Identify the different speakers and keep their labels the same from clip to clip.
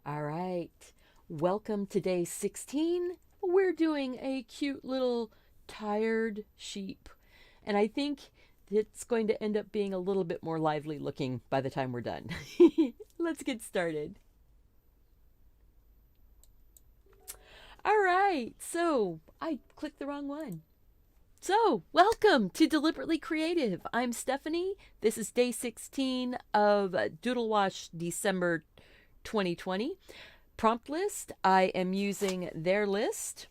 Speaker 1: All right. Welcome to day 16. We're doing a cute little tired sheep. And I think it's going to end up being a little bit more lively looking by the time we're done. Let's get started. All right. So I clicked the wrong one. So, welcome to Deliberately Creative. I'm Stephanie. This is day 16 of Doodle Wash December 2020. Prompt list, I am using their list.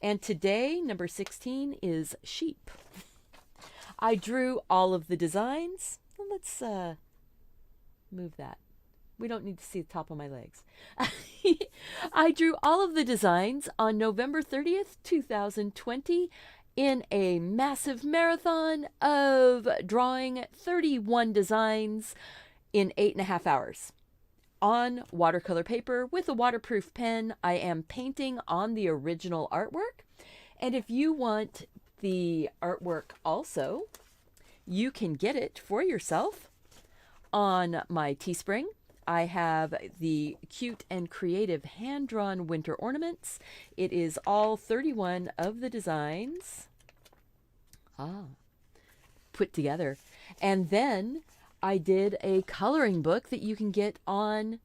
Speaker 1: And today, number 16 is sheep. I drew all of the designs. Let's move that. We don't need to see the top of my legs. I drew all of the designs on November 30th, 2020 in a massive marathon of drawing 31 designs in 8.5 hours. On watercolor paper with a waterproof pen, I am painting on the original artwork. And if you want the artwork also, you can get it for yourself on my Teespring. I have the cute and creative hand-drawn winter ornaments. It is all 31 of the designs put together. And then I did a coloring book that you can get on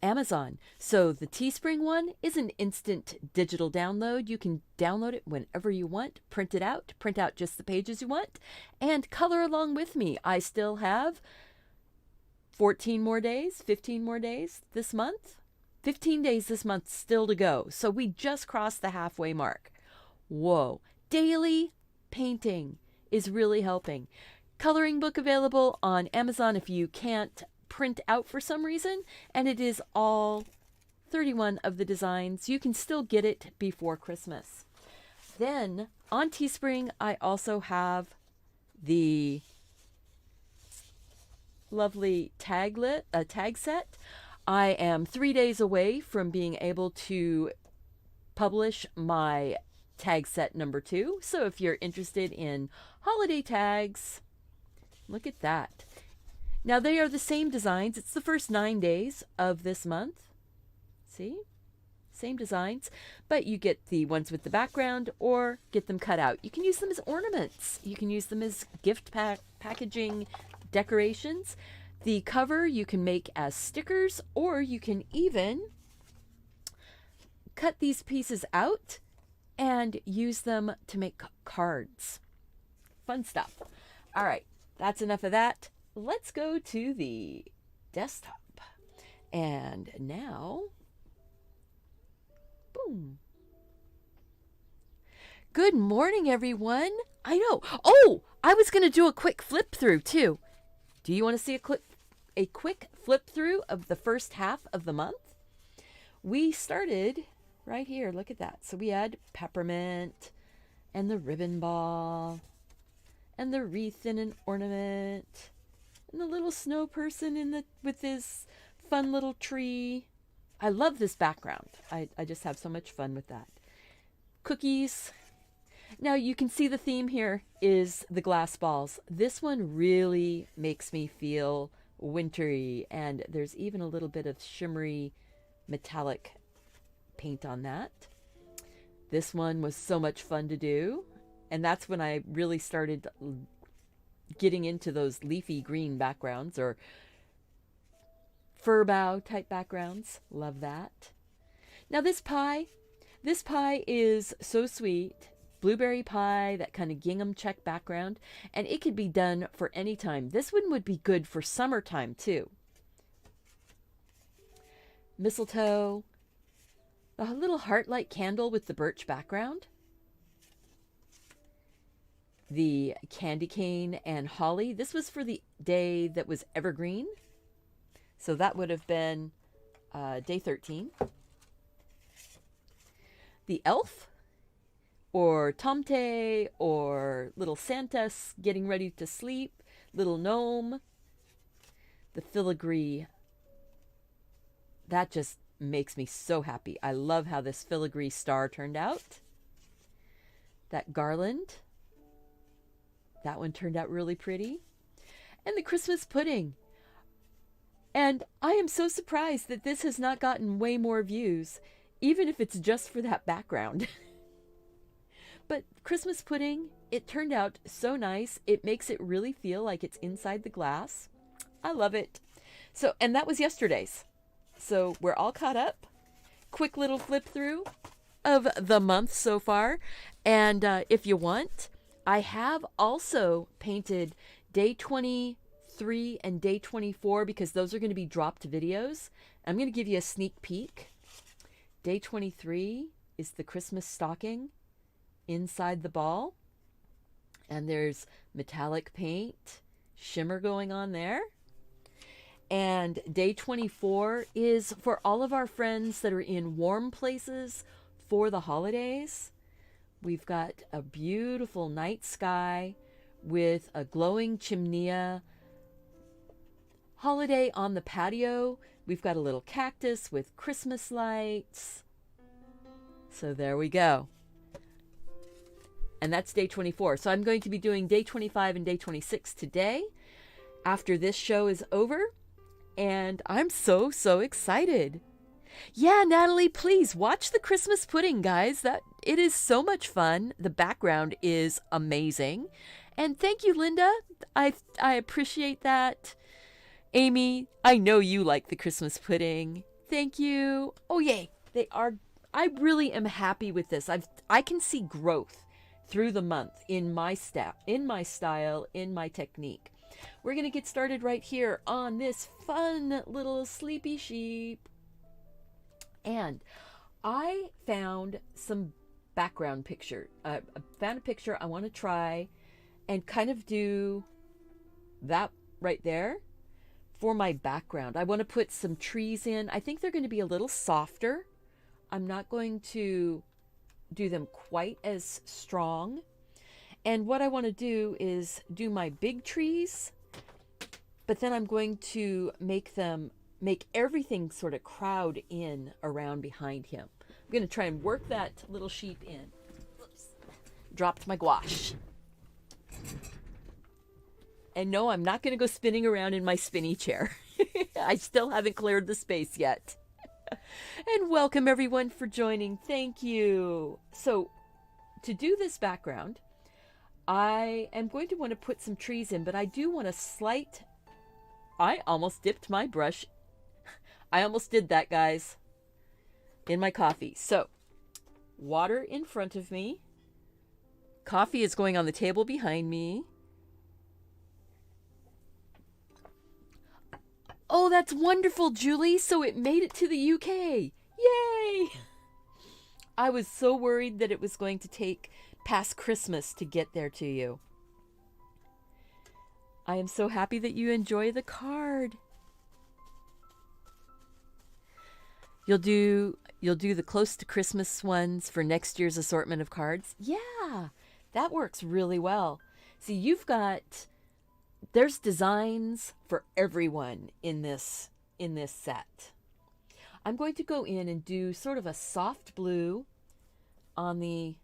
Speaker 1: Amazon. So the Teespring one is an instant digital download. You can download it whenever you want, print out just the pages you want, and color along with me. I still have 14 more days, 15 more days this month. 15 days this month still to go. So we just crossed the halfway mark. Whoa. Daily painting is really helping. Coloring book available on Amazon if you can't print out for some reason, and it is all 31 of the designs. You can still get it before Christmas. Then on Teespring, I also have the lovely tag set. I am 3 days away from being able to publish my tag set number 2. So if you're interested in holiday tags, look at that. Now they are the same designs. It's the first 9 days of this month. See? Same designs, but you get the ones with the background or get them cut out. You can use them as ornaments. You can use them as gift packaging decorations. The cover you can make as stickers, or you can even cut these pieces out and use them to make cards. Fun stuff. All right, that's enough of that. Let's go to the desktop. And now, boom. Good morning, everyone. I know. Oh, I was going to do a quick flip through too. Do you want to see a quick flip through of the first half of the month? We started right here. Look at that. So we had peppermint and the ribbon ball and the wreath in an ornament and the little snow person with his fun little tree. I love this background. I just have so much fun with that. Cookies. Now you can see the theme here is the glass balls. This one really makes me feel wintry, and there's even a little bit of shimmery metallic paint on that. This one was so much fun to do, and that's when I really started getting into those leafy green backgrounds or fir bough type backgrounds. Love that. Now this pie is so sweet. Blueberry pie, that kind of gingham check background, and it could be done for any time. This one would be good for summertime too. Mistletoe, a little heart-like candle with the birch background. The candy cane and holly. This was for the day that was evergreen. So that would have been day 13. The elf, or tomte, or little Santa getting ready to sleep, little gnome. The filigree, that just makes me so happy. I love how this filigree star turned out. That garland, that one turned out really pretty. And the Christmas pudding. And I am so surprised that this has not gotten way more views, even if it's just for that background. But Christmas pudding, it turned out so nice. It makes it really feel like it's inside the glass. I love it. So, and that was yesterday's. So we're all caught up. Quick little flip through of the month so far. And if you want, I have also painted day 23 and day 24 because those are going to be dropped videos. I'm going to give you a sneak peek. Day 23 is the Christmas stocking inside the ball. And there's metallic paint, shimmer going on there. And day 24 is for all of our friends that are in warm places for the holidays. We've got a beautiful night sky with a glowing chimney. Holiday on the patio. We've got a little cactus with Christmas lights. So there we go. And that's day 24. So I'm going to be doing day 25 and day 26 today after this show is over. And I'm so excited. Yeah, Natalie, please watch the Christmas pudding, guys. It is so much fun. The background is amazing. And thank you, Linda. I appreciate that. Amy, I know you like the Christmas pudding. Thank you. Oh, yay. They are. I really am happy with this. I can see growth through the month in my style, in my technique. We're going to get started right here on this fun little sleepy sheep. And I found some background picture. I found a picture I want to try and kind of do that right there for my background. I want to put some trees in. I think they're going to be a little softer. I'm not going to do them quite as strong. And what I want to do is do my big trees, but then I'm going to make everything sort of crowd in around behind him. I'm going to try and work that little sheep in. Oops. Dropped my gouache. And no, I'm not going to go spinning around in my spinny chair. I still haven't cleared the space yet. And welcome everyone for joining. Thank you. So to do this background, I am going to want to put some trees in, but I do want a slight... I almost dipped my brush. I almost did that, guys, in my coffee. So, water in front of me. Coffee is going on the table behind me. Oh, that's wonderful, Julie. So it made it to the UK. Yay! I was so worried that it was going to take past Christmas to get there to you. I am so happy that you enjoy the card. You'll do the close to Christmas ones for next year's assortment of cards. Yeah, that works really well. See, there's designs for everyone in this set. I'm going to go in and do sort of a soft blue on the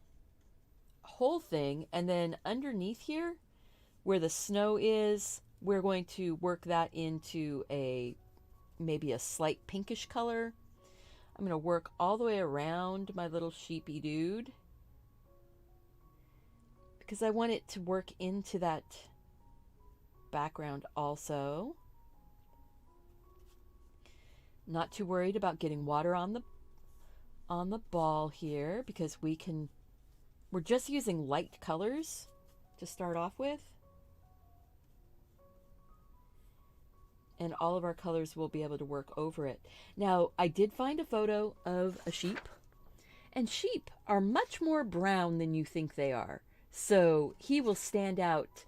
Speaker 1: whole thing, and then underneath here where the snow is, we're going to work that into maybe a slight pinkish color. I'm going to work all the way around my little sheepy dude because I want it to work into that background also. Not too worried about getting water on the ball here because we're just using light colors to start off with. And all of our colors will be able to work over it. Now, I did find a photo of a sheep, and sheep are much more brown than you think they are. So he will stand out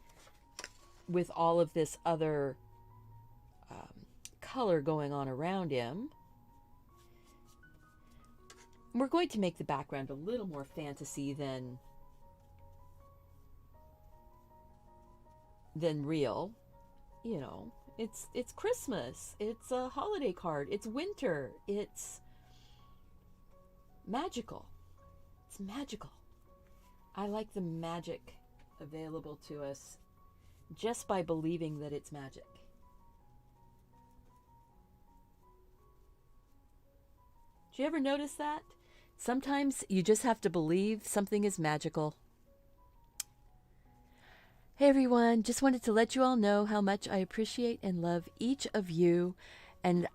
Speaker 1: with all of this other color going on around him. We're going to make the background a little more fantasy than real. You know, it's Christmas. It's a holiday card. It's winter. It's magical. It's magical. I like the magic available to us just by believing that it's magic. Do you ever notice that? Sometimes you just have to believe something is magical. Hey everyone, just wanted to let you all know how much I appreciate and love each of you, and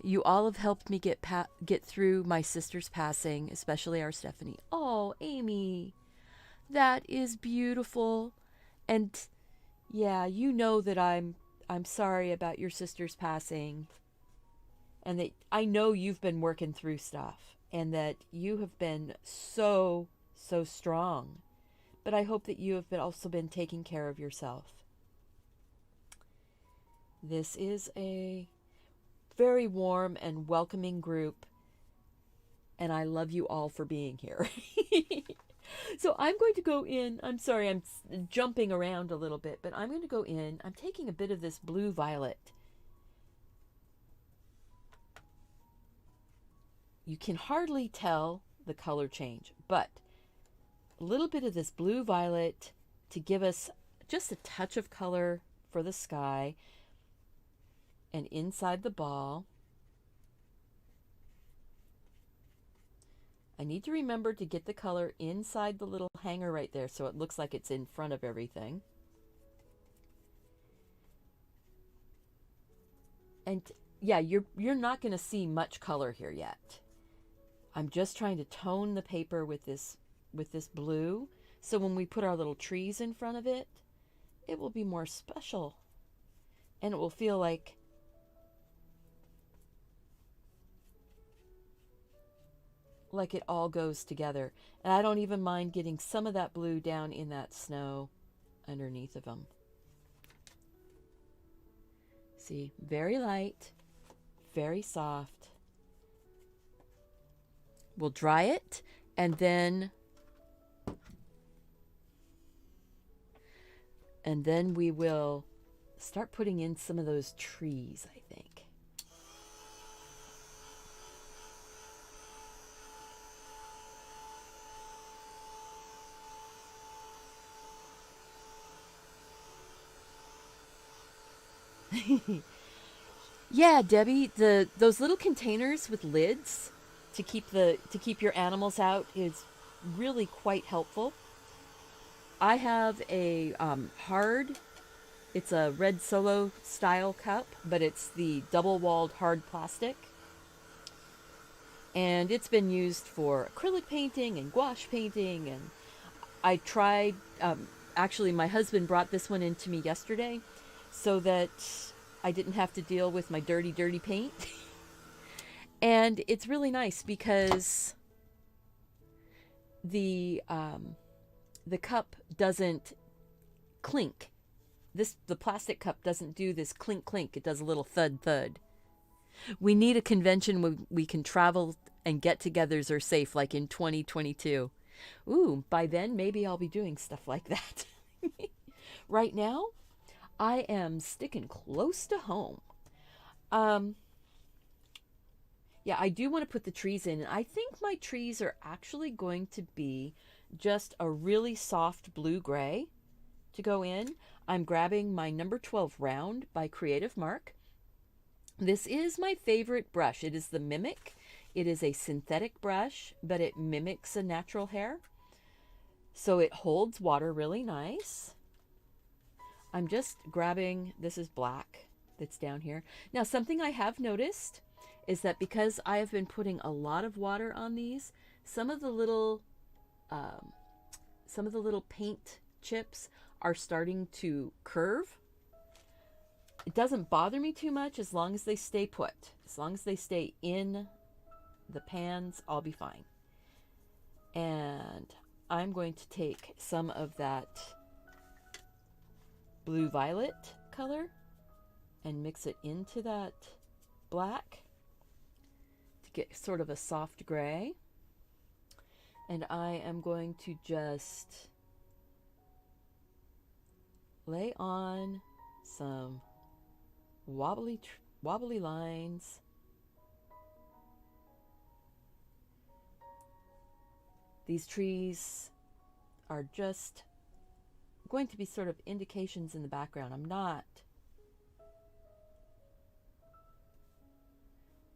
Speaker 1: you all have helped me get through my sister's passing, especially our Stephanie. Oh, Amy, that is beautiful. And yeah, you know that I'm sorry about your sister's passing, and that I know you've been working through stuff, and that you have been so strong. But I hope that you have also been taking care of yourself. This is a very warm and welcoming group, and I love you all for being here. So I'm going to go in. I'm sorry, I'm jumping around a little bit, but I'm going to go in. I'm taking a bit of this blue violet. You can hardly tell the color change, but a little bit of this blue violet to give us just a touch of color for the sky and inside the ball. I need to remember to get the color inside the little hanger right there so it looks like it's in front of everything. And yeah, you're not going to see much color here yet. I'm just trying to tone the paper with this blue, so when we put our little trees in front of it, it will be more special, and it will feel like it all goes together. And I don't even mind getting some of that blue down in that snow underneath of them. See, very light, very soft. We'll dry it, and then we will start putting in some of those trees, I think. Yeah, Debbie, those little containers with lids to keep your animals out is really quite helpful. I have a it's a red Solo style cup, but it's the double-walled hard plastic. And it's been used for acrylic painting and gouache painting. And I tried, actually my husband brought this one into me yesterday so that I didn't have to deal with my dirty paint. And it's really nice because the cup doesn't clink. The plastic cup doesn't do this clink clink. It does a little thud thud. We need a convention where we can travel and get-togethers are safe, like in 2022. Ooh, by then maybe I'll be doing stuff like that. Right now, I am sticking close to home. Yeah, I do want to put the trees in. I think my trees are actually going to be just a really soft blue-gray to go in. I'm grabbing my number 12 round by Creative Mark. This is my favorite brush. It is the Mimic. It is a synthetic brush, but it mimics a natural hair. So it holds water really nice. I'm just grabbing, this is black that's down here. Now, something I have noticed is that because I have been putting a lot of water on these, some of the little paint chips are starting to curve. It doesn't bother me too much as long as they stay put. As long as they stay in the pans, I'll be fine. And I'm going to take some of that blue-violet color and mix it into that black to get sort of a soft gray. And I am going to just lay on some wobbly lines. These trees are just going to be sort of indications in the background. I'm not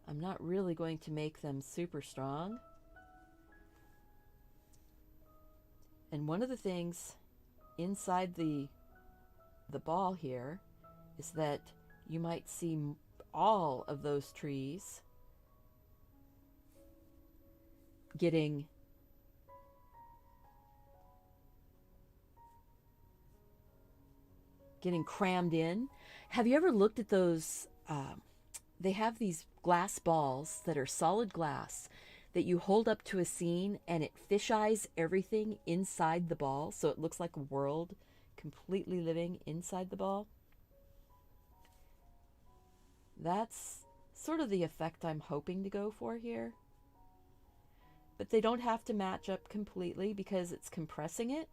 Speaker 1: I'm not really going to make them super strong. And one of the things inside the ball here is that you might see all of those trees getting crammed in. Have you ever looked at those? They have these glass balls that are solid glass that you hold up to a scene and it fisheyes everything inside the ball so it looks like a world completely living inside the ball. That's sort of the effect I'm hoping to go for here. But they don't have to match up completely because it's compressing it.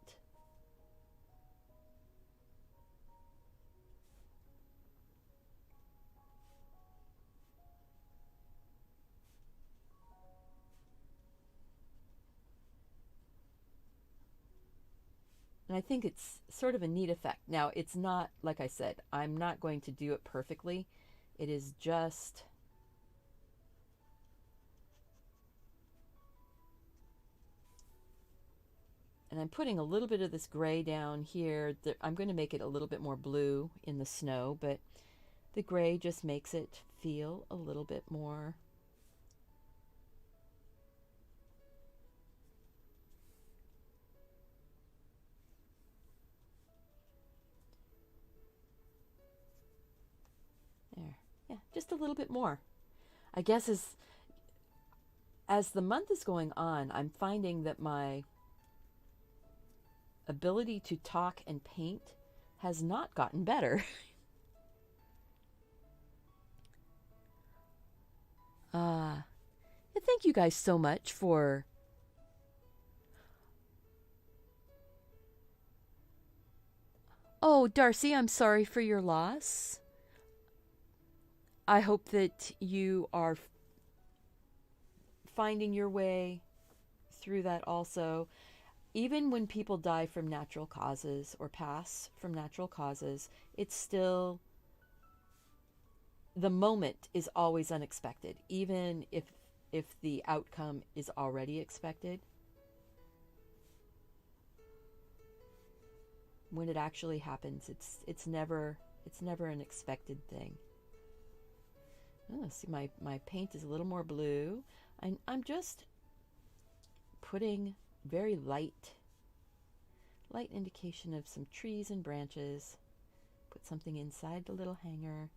Speaker 1: And I think it's sort of a neat effect. Now, it's not, like I said, I'm not going to do it perfectly. It is just and I'm putting a little bit of this gray down here. I'm going to make it a little bit more blue in the snow, but the gray just makes it feel a little bit more there. Yeah, just a little bit more. I guess as the month is going on, I'm finding that my ability to talk and paint has not gotten better. Thank you guys so much for Oh, Darcy, I'm sorry for your loss. I hope that you are finding your way through that also. Even when people die from natural causes or pass from natural causes, it's still, the moment is always unexpected, even if the outcome is already expected. When it actually happens, it's never an expected thing. Oh, see, my paint is a little more blue. I'm just putting very light indication of some trees and branches. Put something inside the little hanger.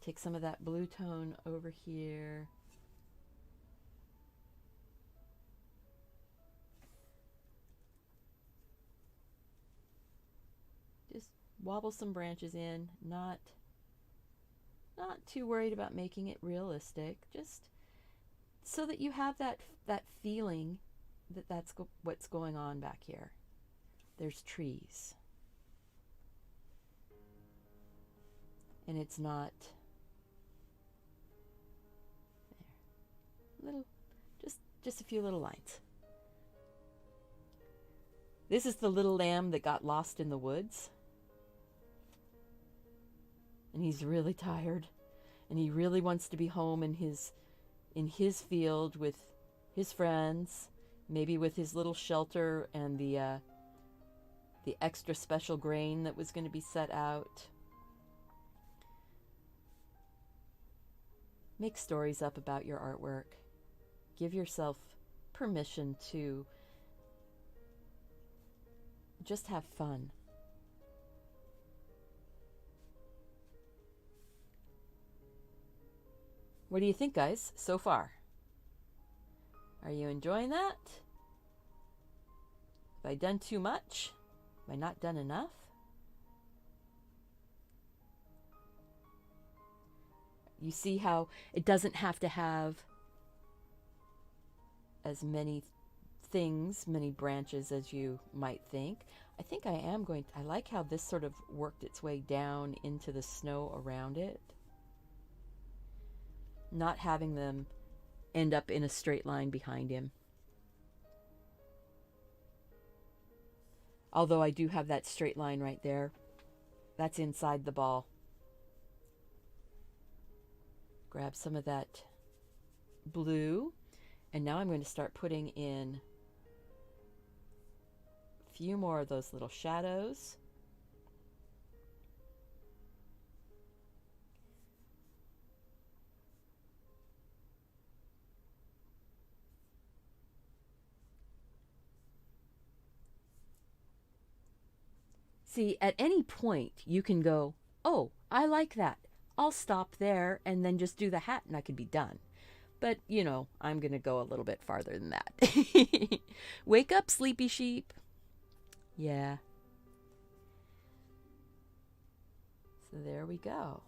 Speaker 1: Take some of that blue tone over here. Just wobble some branches in, not too worried about making it realistic, just so that you have that feeling that that's what's going on back here. There's trees. And it's not there. Little, just a few little lines. This is the little lamb that got lost in the woods. And he's really tired. And he really wants to be home in his field with his friends, maybe with his little shelter and the extra special grain that was going to be set out. Make stories up about your artwork. Give yourself permission to just have fun. What do you think, guys, so far? Are you enjoying that? Have I done too much? Have I not done enough? You see how it doesn't have to have as many things, many branches as you might think. I think I like how this sort of worked its way down into the snow around it. Not having them end up in a straight line behind him. Although I do have that straight line right there. That's inside the ball. Grab some of that blue, and now I'm going to start putting in a few more of those little shadows. See, at any point you can go, oh, I like that. I'll stop there and then just do the hat and I could be done. But, you know, I'm going to go a little bit farther than that. Wake up, sleepy sheep. Yeah. So there we go.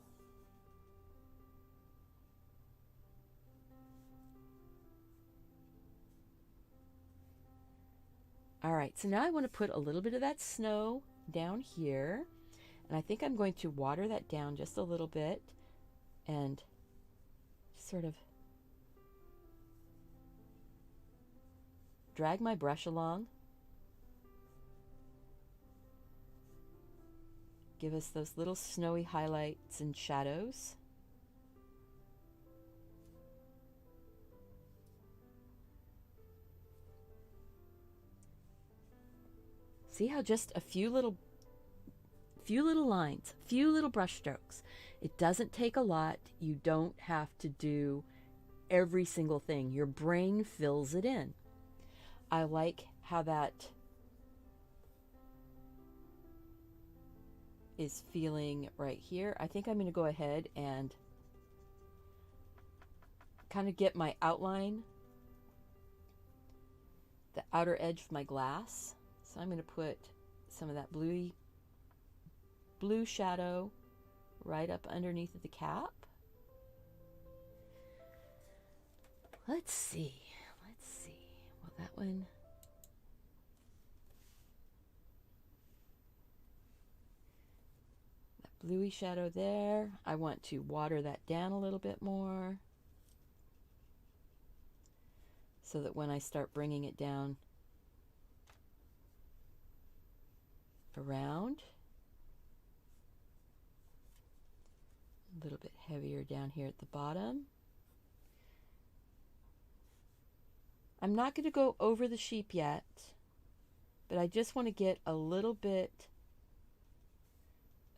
Speaker 1: All right, so now I want to put a little bit of that snow down here. And I think I'm going to water that down just a little bit and sort of drag my brush along. Give us those little snowy highlights and shadows. See how just a few little lines, few little brush strokes. It doesn't take a lot. You don't have to do every single thing. Your brain fills it in. I like how that is feeling right here. I think I'm going to go ahead and kind of get my outline, the outer edge of my glass. So I'm going to put some of that blue shadow right up underneath of the cap. Let's see. Well, that one. That bluey shadow there. I want to water that down a little bit more so that when I start bringing it down around, a little bit heavier down here at the bottom. I'm not going to go over the sheep yet, but I just want to get a little bit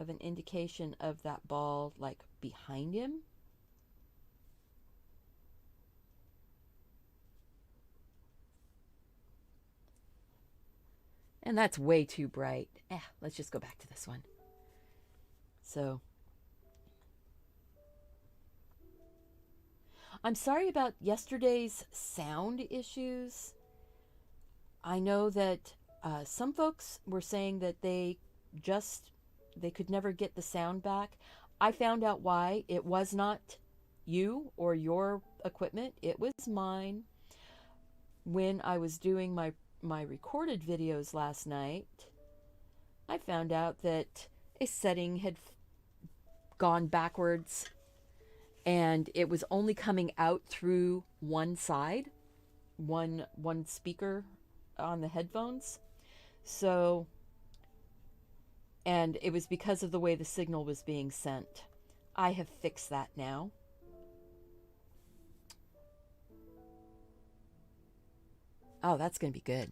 Speaker 1: of an indication of that ball like behind him. And that's way too bright. Let's just go back to this one. So I'm sorry about yesterday's sound issues. I know that some folks were saying that they could never get the sound back. I found out why. It was not you or your equipment. It was mine. When I was doing my recorded videos last night, I found out that a setting had gone backwards and it was only coming out through one side, one speaker on the headphones. So, and it was because of the way the signal was being sent. I have fixed that now. Oh, that's going to be good.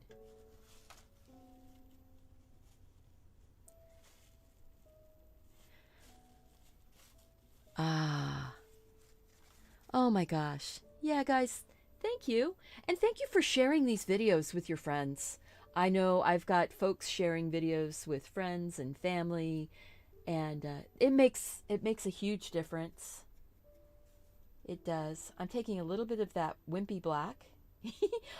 Speaker 1: Oh my gosh. Yeah, guys, thank you. And thank you for sharing these videos with your friends. I know I've got folks sharing videos with friends and family, and it makes a huge difference. It does. I'm taking a little bit of that wimpy black.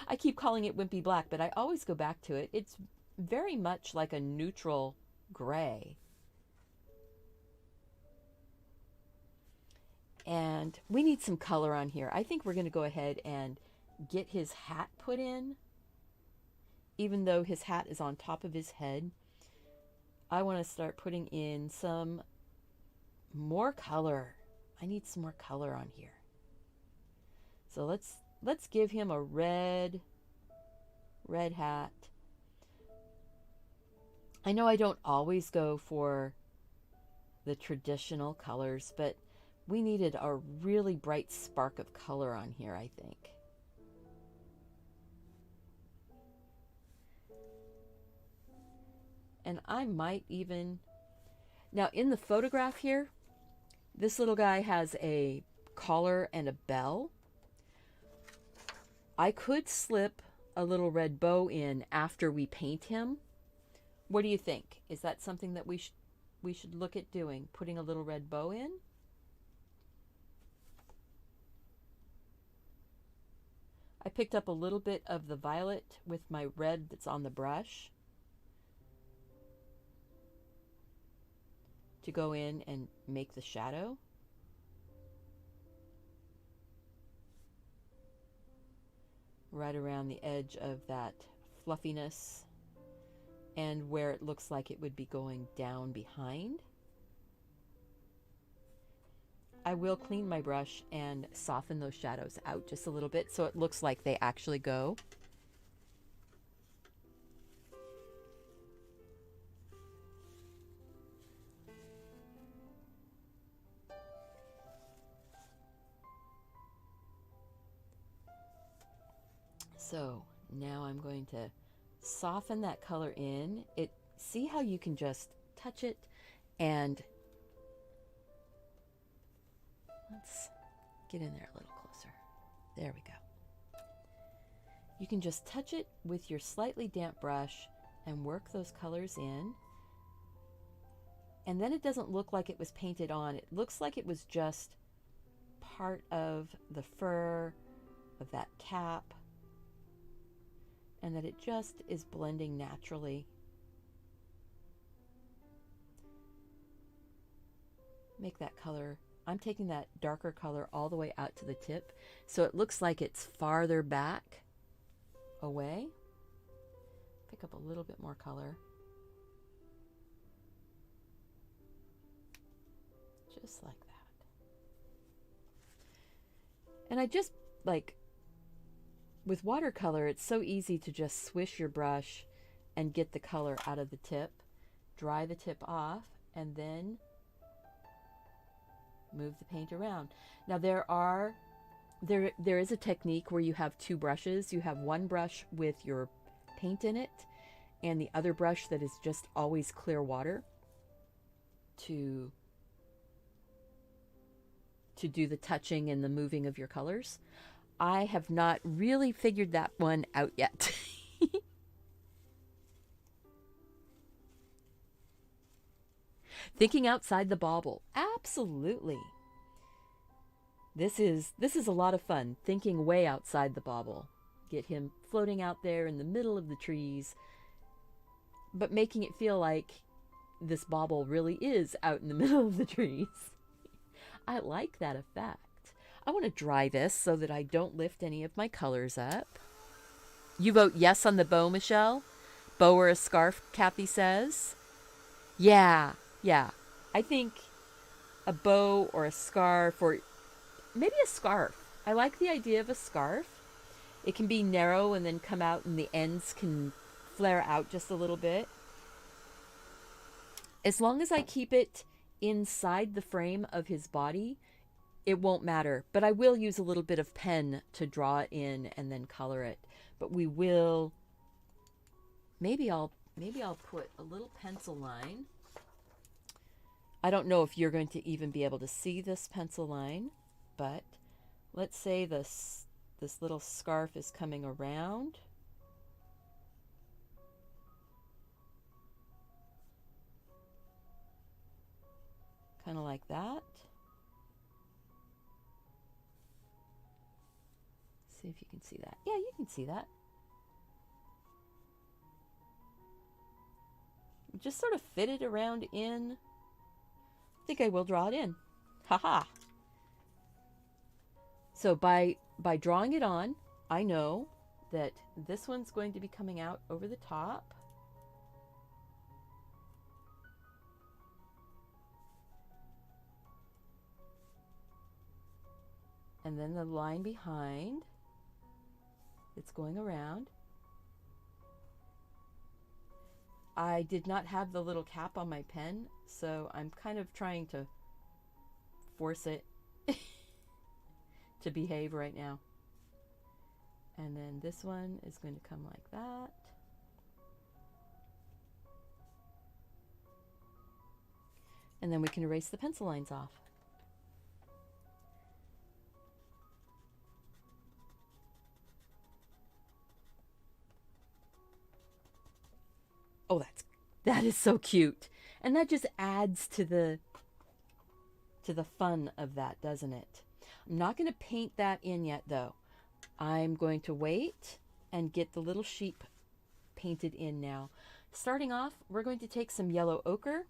Speaker 1: I keep calling it wimpy black, but I always go back to it. It's very much like a neutral gray. And we need some color on here. I think we're going to go ahead and get his hat put in. Even though his hat is on top of his head, I want to start putting in some more color. I need some more color on here. So let's give him a red hat. I know I don't always go for the traditional colors, but We needed a really bright spark of color on here, I think. And I might even, now in the photograph here, this little guy has a collar and a bell. I could slip a little red bow in after we paint him. What do you think? Is that something that we should look at doing? Putting a little red bow in? I picked up a little bit of the violet with my red that's on the brush to go in and make the shadow. Right around the edge of that fluffiness and where it looks like it would be going down behind. I will clean my brush and soften those shadows out just a little bit so it looks like they actually go. So now I'm going to soften that color in. See how you can just touch it and let's get in there a little closer. There we go. You can just touch it with your slightly damp brush and work those colors in. And then it doesn't look like it was painted on. It looks like it was just part of the fur of that cap, and that it just is blending naturally. Make that color, I'm taking that darker color all the way out to the tip, so it looks like it's farther back away. Pick up a little bit more color. Just like that. And I just, like, with watercolor, it's so easy to just swish your brush and get the color out of the tip, dry the tip off, and then move the paint around. Now there is a technique where you have two brushes. You have one brush with your paint in it and the other brush that is just always clear water to do the touching and the moving of your colors. I have not really figured that one out yet. Thinking outside the bauble. Absolutely. This is a lot of fun, thinking way outside the bauble. Get him floating out there in the middle of the trees, but making it feel like this bauble really is out in the middle of the trees. I like that effect. I want to dry this so that I don't lift any of my colors up. You vote yes on the bow, Michelle? Bow or a scarf, Kathy says. Yeah. I think a bow or a scarf, or maybe a scarf. I like the idea of a scarf. It can be narrow and then come out and the ends can flare out just a little bit. As long as I keep it inside the frame of his body, it won't matter. But I will use a little bit of pen to draw it in and then color it. But we will, maybe I'll put a little pencil line. I don't know if you're going to even be able to see this pencil line, but let's say this little scarf is coming around. Kind of like that. See if you can see that. Yeah, you can see that. Just sort of fit it around in. I think I will draw it in. Haha. So by drawing it on, I know that this one's going to be coming out over the top. And then the line behind, it's going around. I did not have the little cap on my pen, so I'm kind of trying to force it to behave right now. And then this one is going to come like that. And then we can erase the pencil lines off. Oh, that is so cute. And that just adds to the fun of that, doesn't it? I'm not going to paint that in yet though. I'm going to wait and get the little sheep painted in now. Starting off, we're going to take some yellow ochre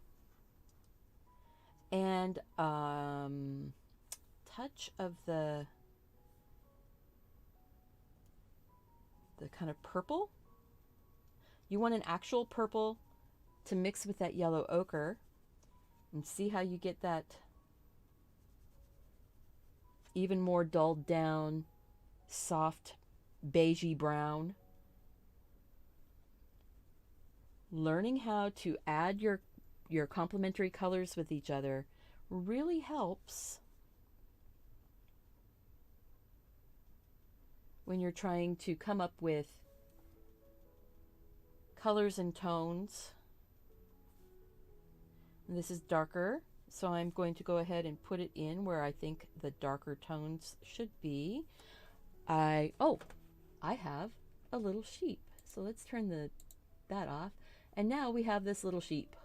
Speaker 1: and touch of the kind of purple. You want an actual purple to mix with that yellow ochre, and see how you get that even more dulled down, soft beigey brown. Learning how to add your complementary colors with each other really helps when you're trying to come up with colors and tones. And this is darker, so I'm going to go ahead and put it in where I think the darker tones should be. I have a little sheep, so let's turn that off. And now we have this little sheep.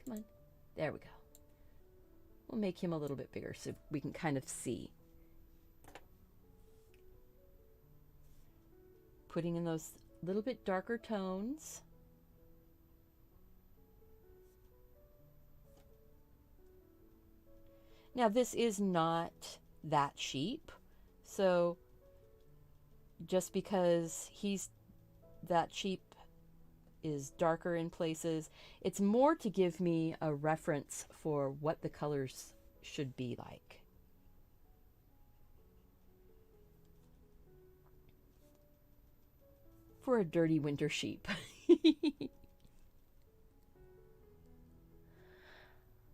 Speaker 1: Come on, there we go. We'll make him a little bit bigger so we can kind of see. Putting in those little bit darker tones. Now this is not that sheep, so just because that sheep is darker in places, it's more to give me a reference for what the colors should be like. For a dirty winter sheep.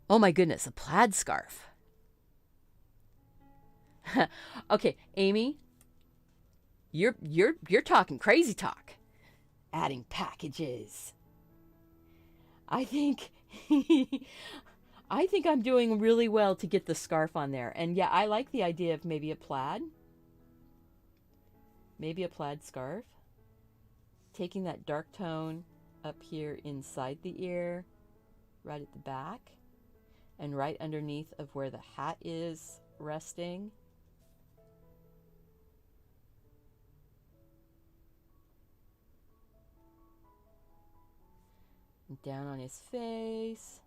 Speaker 1: Oh my goodness, a plaid scarf. Okay, Amy, you're talking crazy talk. Adding packages. I think I think I'm doing really well to get the scarf on there. And yeah, I like the idea of maybe a plaid. Maybe a plaid scarf. Taking that dark tone up here inside the ear, right at the back, and right underneath of where the hat is resting. Down on his face.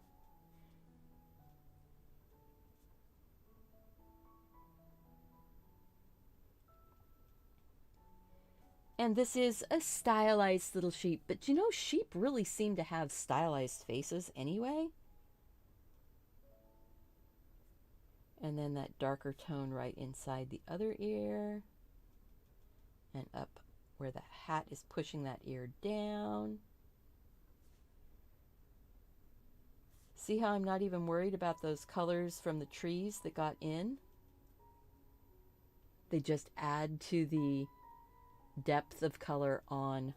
Speaker 1: And this is a stylized little sheep, but you know, sheep really seem to have stylized faces anyway. And then that darker tone right inside the other ear and up where the hat is pushing that ear down. See how I'm not even worried about those colors from the trees that got in? They just add to the depth of color on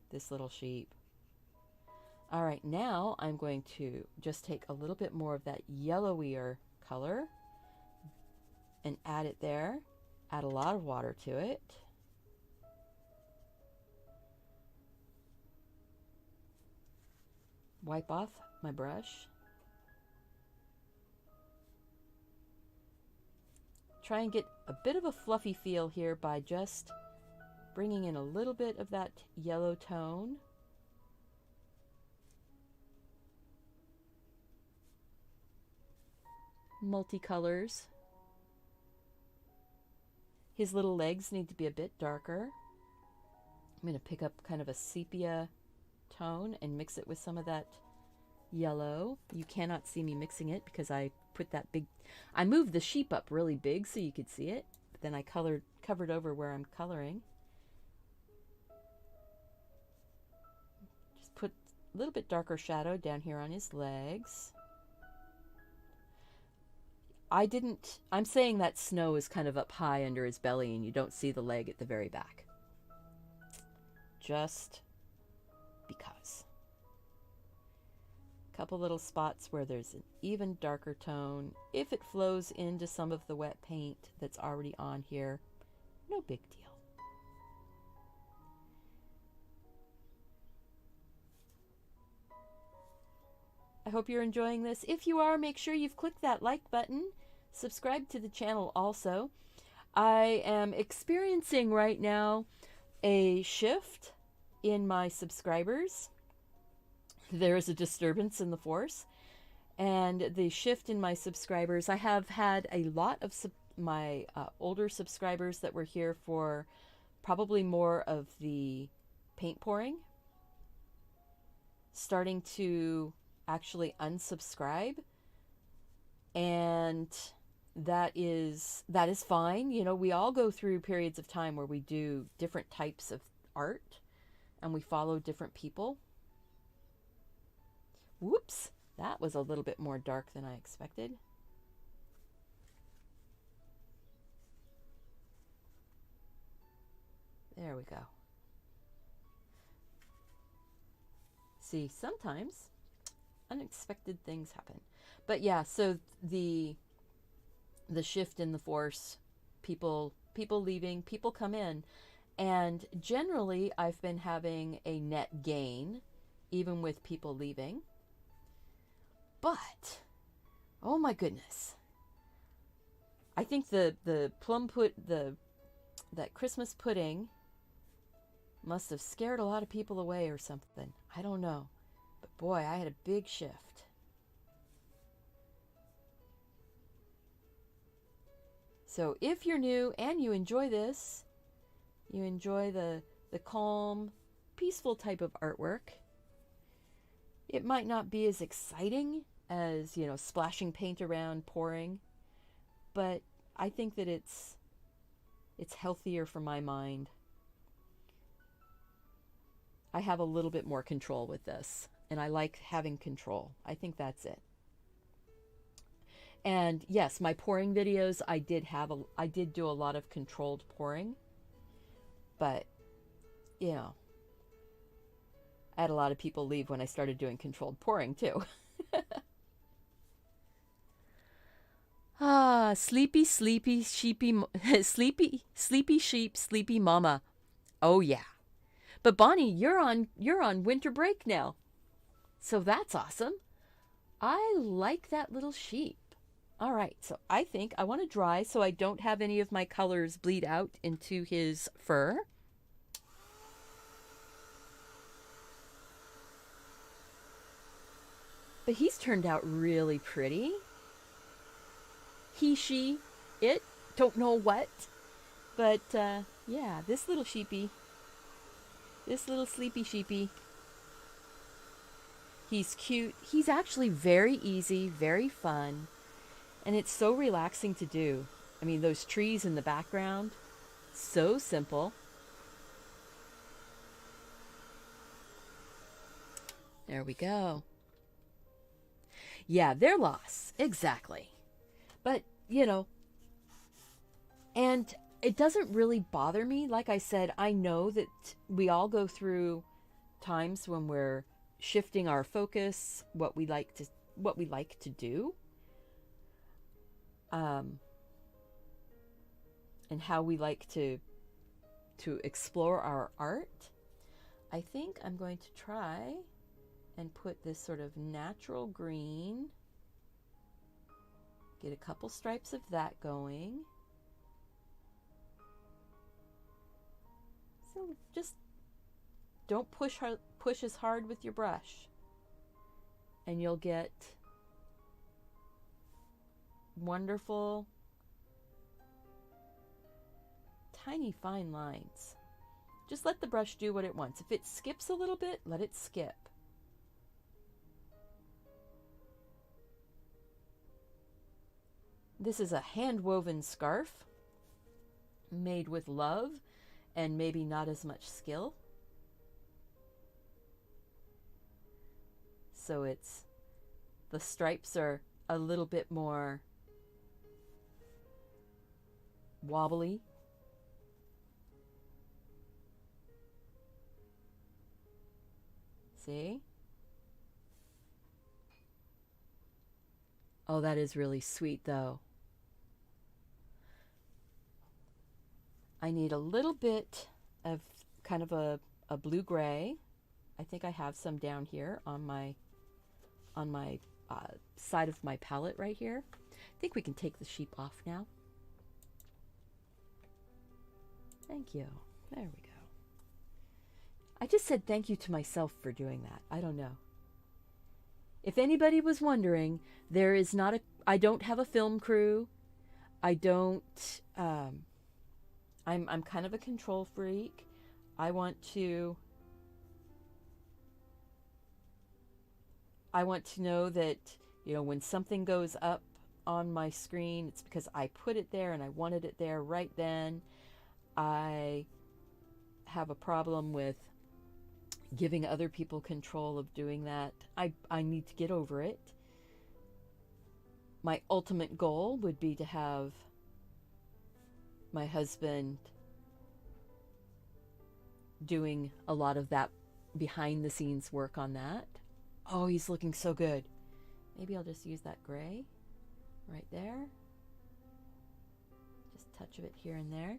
Speaker 1: this little sheep. All right, now I'm going to just take a little bit more of that yellowier color and add it there. Add a lot of water to it. Wipe off my brush. Try and get a bit of a fluffy feel here by just bringing in a little bit of that yellow tone. Multicolors. His little legs need to be a bit darker. I'm going to pick up kind of a sepia tone and mix it with some of that yellow. You cannot see me mixing it because I put that big, I moved the sheep up really big so you could see it, but then I covered over where I'm coloring. Just put a little bit darker shadow down here on his legs. I'm saying that snow is kind of up high under his belly and you don't see the leg at the very back. Just because. A couple little spots where there's an even darker tone. If it flows into some of the wet paint that's already on here, no big deal. I hope you're enjoying this. If you are, make sure you've clicked that like button. Subscribe to the channel also. I am experiencing right now a shift in my subscribers. There is a disturbance in the force. And the shift in my subscribers, I have had a lot of my older subscribers that were here for probably more of the paint pouring, starting to actually unsubscribe, and that is fine. You know, we all go through periods of time where we do different types of art and we follow different people. Whoops, that was a little bit more dark than I expected. There we go. See, sometimes unexpected things happen. But yeah, so the shift in the force, people leaving, people come in, and generally I've been having a net gain even with people leaving. But oh my goodness, I think that Christmas pudding must have scared a lot of people away or something. I don't know. But boy, I had a big shift. So if you're new and you enjoy this, you enjoy the calm, peaceful type of artwork, it might not be as exciting as, you know, splashing paint around, pouring, but I think that it's healthier for my mind. I have a little bit more control with this, and I like having control. I think that's it. And yes, my pouring videos, I did do a lot of controlled pouring, but you know, I had a lot of people leave when I started doing controlled pouring too. Ah, sleepy, sleepy, sheepy, sleepy sheep, sleepy mama. Oh yeah. But Bonnie, you're on winter break now. So that's awesome. I like that little sheep. All right, so I think I want to dry so I don't have any of my colors bleed out into his fur. But he's turned out really pretty. He, she, it, don't know what. But yeah, this little sheepy, this little sleepy sheepy, he's cute. He's actually very easy, very fun. And it's so relaxing to do. I mean, those trees in the background, so simple. There we go. Yeah, they're lost. Exactly. But, you know, and it doesn't really bother me. Like I said, I know that we all go through times when we're shifting our focus, what we like to do. And how we like to explore our art. I think I'm going to try and put this sort of natural green, get a couple stripes of that going. So just don't push as hard with your brush, and you'll get wonderful tiny fine lines. Just let the brush do what it wants. If it skips a little bit, let it skip. This is a hand-woven scarf made with love and maybe not as much skill. So the stripes are a little bit more wobbly. See? Oh, that is really sweet though. I need a little bit of kind of a blue-gray. I think I have some down here on my side of my palette right here. I think we can take the sheep off now. Thank you. There we go. I just said thank you to myself for doing that. I don't know. If anybody was wondering, there is not a, I don't have a film crew. I don't, I'm kind of a control freak. I want to know that, you know, when something goes up on my screen, it's because I put it there and I wanted it there right then. I have a problem with giving other people control of doing that. I need to get over it. My ultimate goal would be to have my husband doing a lot of that behind the scenes work on that. Oh, he's looking so good. Maybe I'll just use that gray right there. Just a touch of it here and there.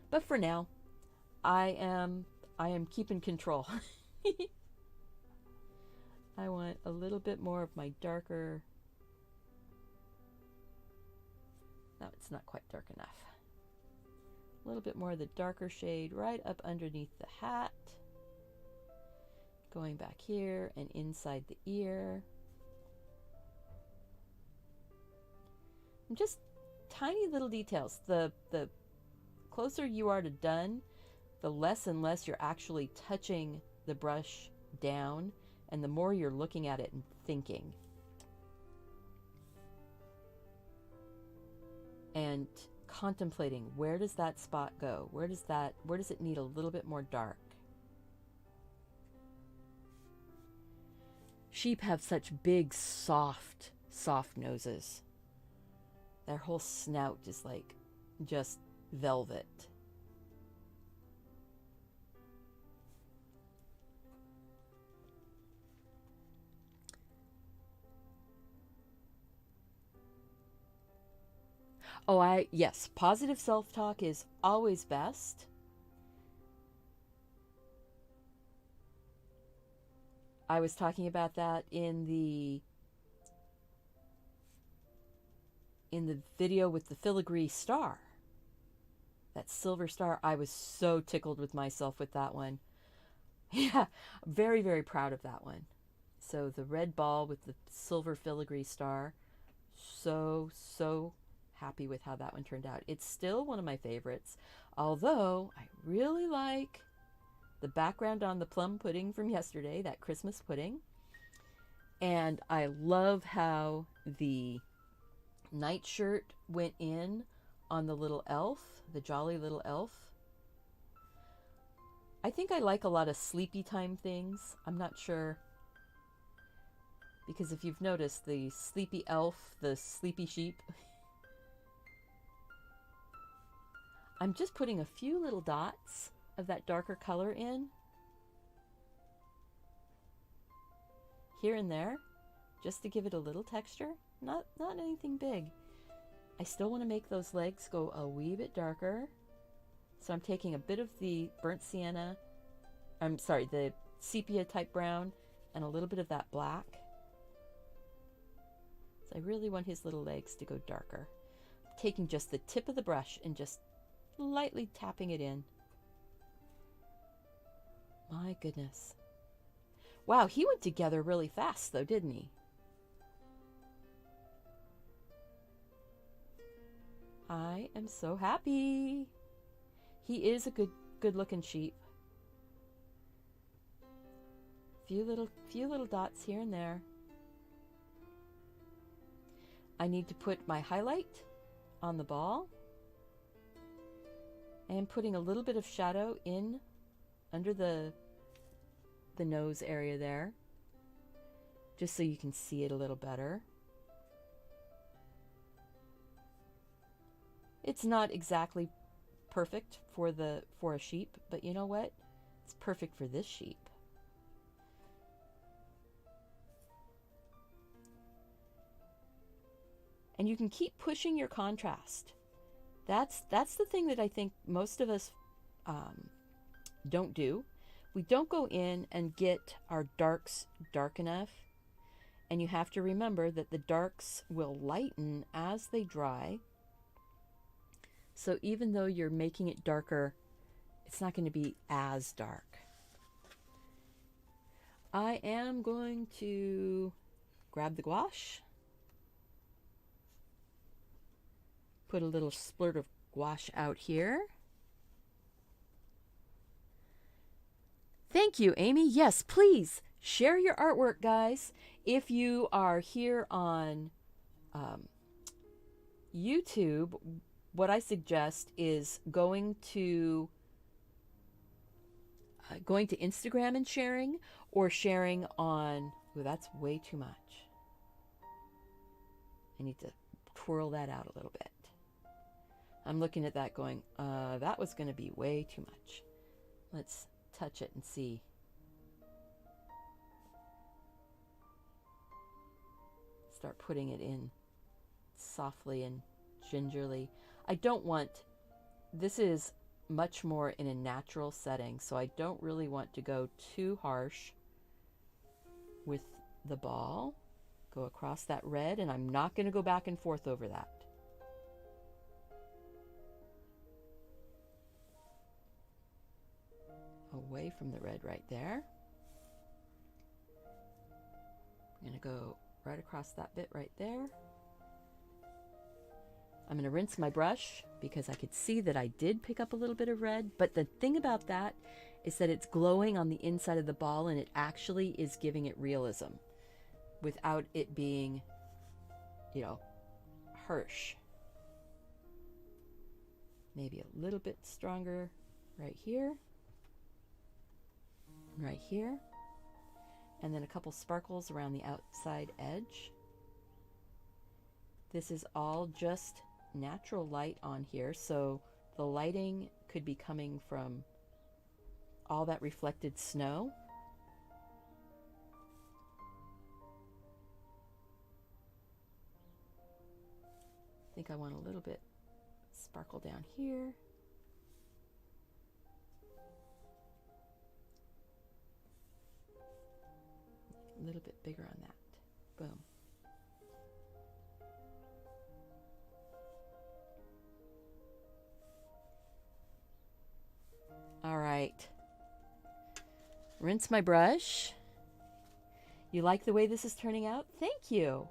Speaker 1: But for now, I am keeping control. I want a little bit more of my darker. No, it's not quite dark enough. A little bit more of the darker shade right up underneath the hat. Going back here and inside the ear. And just tiny little details. The closer you are to done, the less and less you're actually touching the brush down, and the more you're looking at it and thinking. And contemplating, where does that spot go? Where does it need a little bit more dark? Sheep have such big, soft noses. Their whole snout is like just velvet. Oh, yes, positive self-talk is always best. I was talking about that in the video with the filigree star. That silver star, I was so tickled with myself with that one. Yeah, very, very proud of that one. So the red ball with the silver filigree star, so happy with how that one turned out. It's still one of my favorites, although I really like the background on the plum pudding from yesterday, that Christmas pudding. And I love how the nightshirt went in on the little elf, the jolly little elf. I think I like a lot of sleepy time things. I'm not sure, because if you've noticed, the sleepy elf, the sleepy sheep, I'm just putting a few little dots of that darker color in here and there, just to give it a little texture. Not anything big. I still want to make those legs go a wee bit darker, so I'm taking a bit of the burnt sienna, the sepia type brown, and a little bit of that black. So I really want his little legs to go darker. I'm taking just the tip of the brush and just lightly tapping it in. My goodness. Wow, he went together really fast though, didn't he? I am so happy. He is a good looking sheep. Few little dots here and there. I need to put my highlight on the ball. I am putting a little bit of shadow in under the nose area there, just so you can see it a little better. It's not exactly perfect for a sheep, but you know what? It's perfect for this sheep. And you can keep pushing your contrast. That's the thing that I think most of us don't do. We don't go in and get our darks dark enough. And you have to remember that the darks will lighten as they dry. So even though you're making it darker, it's not going to be as dark. I am going to grab the gouache, put a little splurt of gouache out here. Thank you, Amy. Yes, please share your artwork, guys. If you are here on YouTube, what I suggest is going to Instagram and sharing, or sharing on, ooh, that's way too much. I need to twirl that out a little bit. I'm looking at that going, that was going to be way too much. Let's touch it and see. Start putting it in softly and gingerly. I don't want, this is much more in a natural setting, so I don't really want to go too harsh with the ball. Go across that red, and I'm not going to go back and forth over that. Away from the red right there. I'm going to go right across that bit right there. I'm going to rinse my brush because I could see that I did pick up a little bit of red, but the thing about that is that it's glowing on the inside of the ball, and it actually is giving it realism without it being, you know, harsh. Maybe a little bit stronger right here, right here, and then a couple sparkles around the outside edge. This is all just natural light on here, so the lighting could be coming from all that reflected snow. I think I want a little bit sparkle down here. A little bit bigger on that. Boom. All right. Rinse my brush. You like the way this is turning out? Thank you.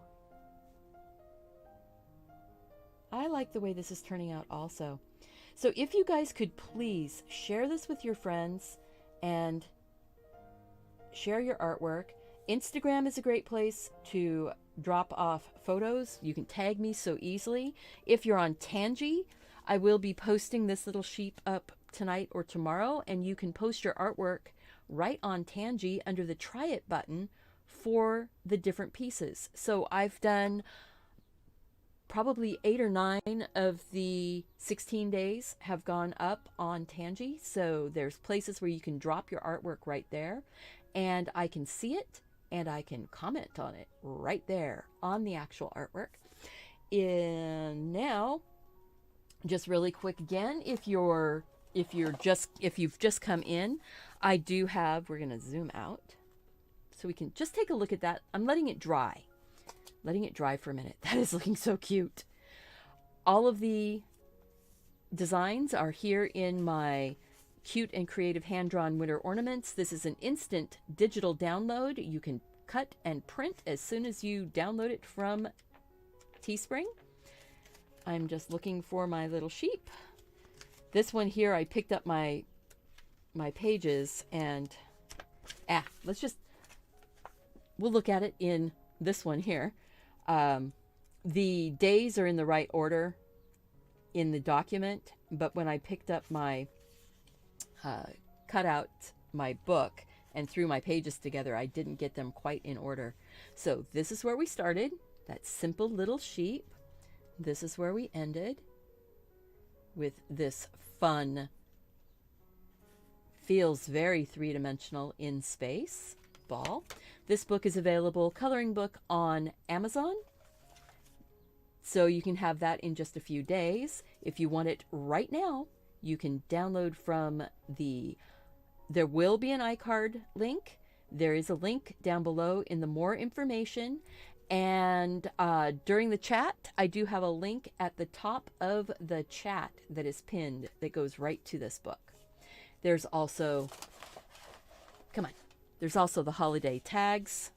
Speaker 1: I like the way this is turning out also. So if you guys could please share this with your friends and share your artwork. Instagram is a great place to drop off photos. You can tag me so easily. If you're on Tangi, I will be posting this little sheep up tonight or tomorrow, and you can post your artwork right on Tangi under the Try It button for the different pieces. So I've done probably 8 or 9 of the 16 days have gone up on Tangi. So there's places where you can drop your artwork right there, and I can see it and I can comment on it right there on the actual artwork. And now, just really quick again, if you've just come in, I do have, we're going to zoom out so we can just take a look at that. I'm letting it dry for a minute. That is looking so cute. All of the designs are here in my cute and creative hand-drawn winter ornaments. This is an instant digital download. You can cut and print as soon as you download it from Teespring. I'm just looking for my little sheep. This one here, I picked up my pages, and we'll look at it in this one here. The days are in the right order in the document, but when I picked up my cut out my book and threw my pages together, I didn't get them quite in order. So this is where we started, that simple little sheep. This is where we ended. with this fun, feels very three-dimensional in space ball. This book is available, coloring book, on Amazon. So you can have that in just a few days. If you want it right now, you can download from there will be an iCard link. There is a link down below in the more information. And during the chat, I do have a link at the top of the chat that is pinned that goes right to this book. There's also, come on, there's also the holiday tags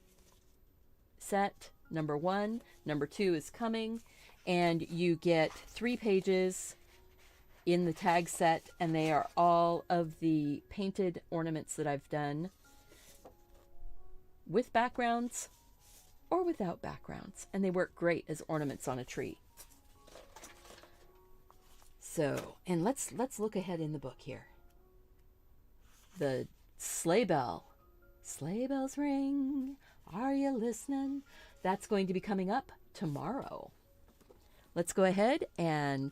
Speaker 1: set, number 1. Number 2 is coming, and you get 3 pages in the tag set, and they are all of the painted ornaments that I've done with backgrounds or without backgrounds, and they work great as ornaments on a tree. So, and let's look ahead in the book here. The sleigh bell. Sleigh bells ring. Are you listening? That's going to be coming up tomorrow. Let's go ahead and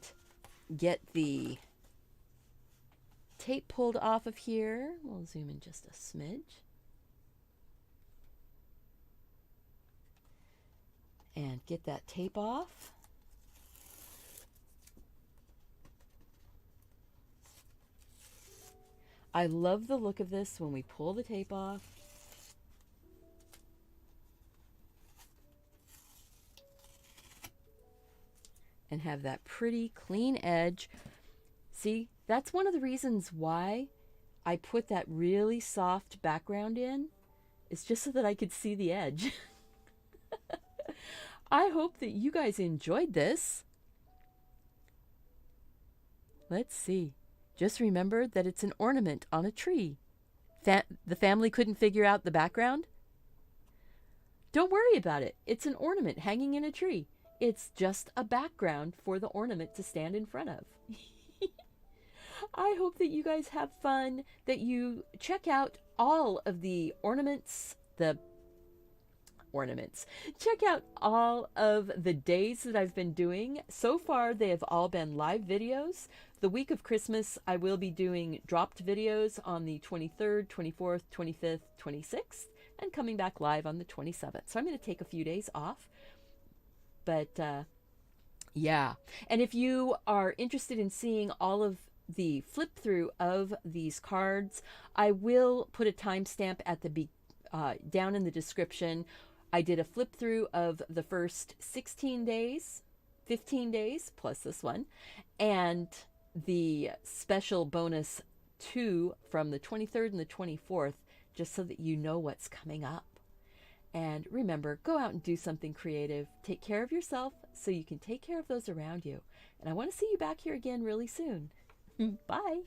Speaker 1: get the tape pulled off of here. We'll zoom in just a smidge. And get that tape off. I love the look of this when we pull the tape off. And have that pretty clean edge. See, that's one of the reasons why I put that really soft background in. It's just so that I could see the edge. I hope that you guys enjoyed this. Let's see. Just remember that it's an ornament on a tree. The family couldn't figure out the background? Don't worry about it. It's an ornament hanging in a tree. It's just a background for the ornament to stand in front of. I hope that you guys have fun, that you check out all of the ornaments, Check out all of the days that I've been doing. So far, they have all been live videos. The week of Christmas, I will be doing dropped videos on the 23rd, 24th, 25th, 26th, and coming back live on the 27th. So I'm going to take a few days off. But yeah, and if you are interested in seeing all of the flip through of these cards, I will put a timestamp at the down in the description. I did a flip through of the first 16 days, 15 days, plus this one, and the special bonus 2 from the 23rd and the 24th, just so that you know what's coming up. And remember, go out and do something creative. Take care of yourself so you can take care of those around you. And I want to see you back here again really soon. Bye.